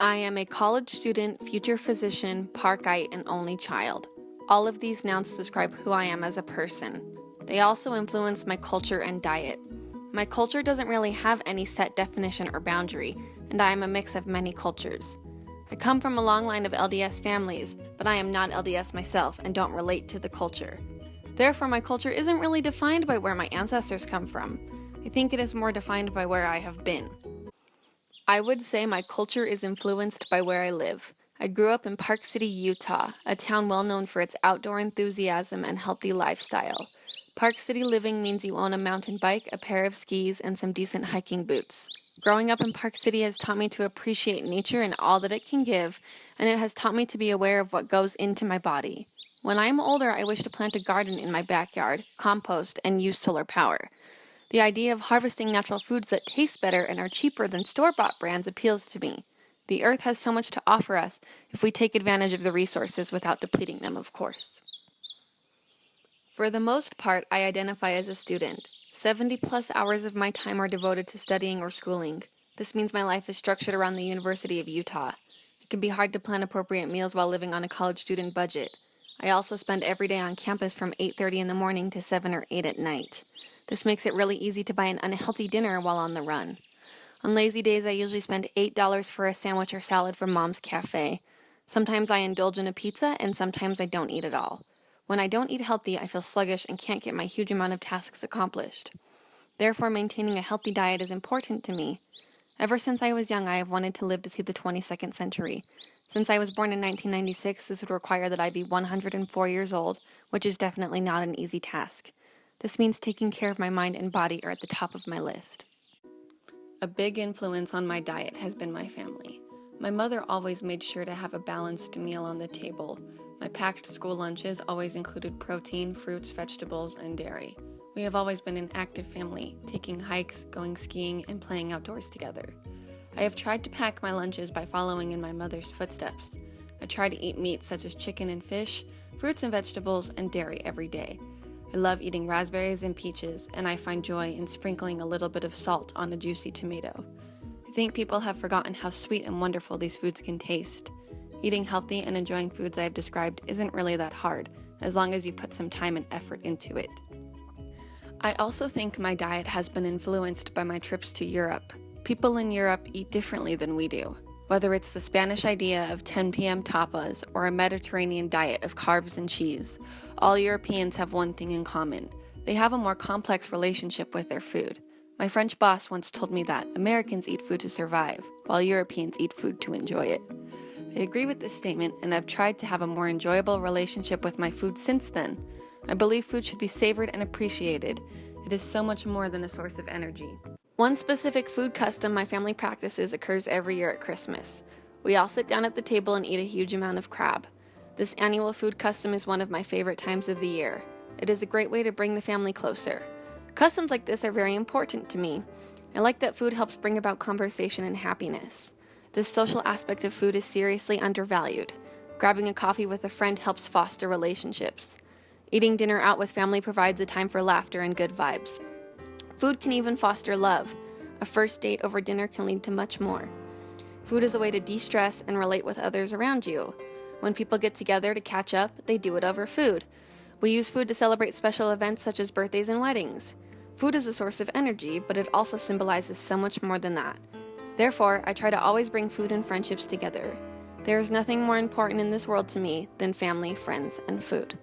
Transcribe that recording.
I am a college student, future physician, Parkite, and only child. All of these nouns describe who I am as a person. They also influence my culture and diet. My culture doesn't really have any set definition or boundary, and I am a mix of many cultures. I come from a long line of LDS families, but I am not LDS myself and don't relate to the culture. Therefore, my culture isn't really defined by where my ancestors come from. I think it is more defined by where I have been. I would say my culture is influenced by where I live. I grew up in Park City, Utah, a town well known for its outdoor enthusiasm and healthy lifestyle. Park City living means you own a mountain bike, a pair of skis, and some decent hiking boots. Growing up in Park City has taught me to appreciate nature and all that it can give, and it has taught me to be aware of what goes into my body. When I am older, I wish to plant a garden in my backyard, compost, and use solar power. The idea of harvesting natural foods that taste better and are cheaper than store-bought brands appeals to me. The earth has so much to offer us if we take advantage of the resources without depleting them, of course. For the most part, I identify as a student. 70+ hours of my time are devoted to studying or schooling. This means my life is structured around the University of Utah. It can be hard to plan appropriate meals while living on a college student budget. I also spend every day on campus from 8:30 in the morning to 7 or 8 at night. This makes it really easy to buy an unhealthy dinner while on the run. On lazy days, I usually spend $8 for a sandwich or salad from Mom's Cafe. Sometimes I indulge in a pizza, and sometimes I don't eat at all. When I don't eat healthy, I feel sluggish and can't get my huge amount of tasks accomplished. Therefore, maintaining a healthy diet is important to me. Ever since I was young, I have wanted to live to see the 22nd century. Since I was born in 1996, this would require that I be 104 years old, which is definitely not an easy task. This means taking care of my mind and body are at the top of my list. A big influence on my diet has been my family. My mother always made sure to have a balanced meal on the table. My packed school lunches always included protein, fruits, vegetables, and dairy. We have always been an active family, taking hikes, going skiing, and playing outdoors together. I have tried to pack my lunches by following in my mother's footsteps. I try to eat meat such as chicken and fish, fruits and vegetables, and dairy every day. I love eating raspberries and peaches, and I find joy in sprinkling a little bit of salt on a juicy tomato. I think people have forgotten how sweet and wonderful these foods can taste. Eating healthy and enjoying foods I have described isn't really that hard, as long as you put some time and effort into it. I also think my diet has been influenced by my trips to Europe. People in Europe eat differently than we do. Whether it's the Spanish idea of 10 p.m. tapas or a Mediterranean diet of carbs and cheese, all Europeans have one thing in common. They have a more complex relationship with their food. My French boss once told me that Americans eat food to survive, while Europeans eat food to enjoy it. I agree with this statement, and I've tried to have a more enjoyable relationship with my food since then. I believe food should be savored and appreciated. It is so much more than a source of energy. One specific food custom my family practices occurs every year at Christmas. We all sit down at the table and eat a huge amount of crab. This annual food custom is one of my favorite times of the year. It is a great way to bring the family closer. Customs like this are very important to me. I like that food helps bring about conversation and happiness. This social aspect of food is seriously undervalued. Grabbing a coffee with a friend helps foster relationships. Eating dinner out with family provides a time for laughter and good vibes. Food can even foster love. A first date over dinner can lead to much more. Food is a way to de-stress and relate with others around you. When people get together to catch up, they do it over food. We use food to celebrate special events such as birthdays and weddings. Food is a source of energy, but it also symbolizes so much more than that. Therefore, I try to always bring food and friendships together. There is nothing more important in this world to me than family, friends, and food.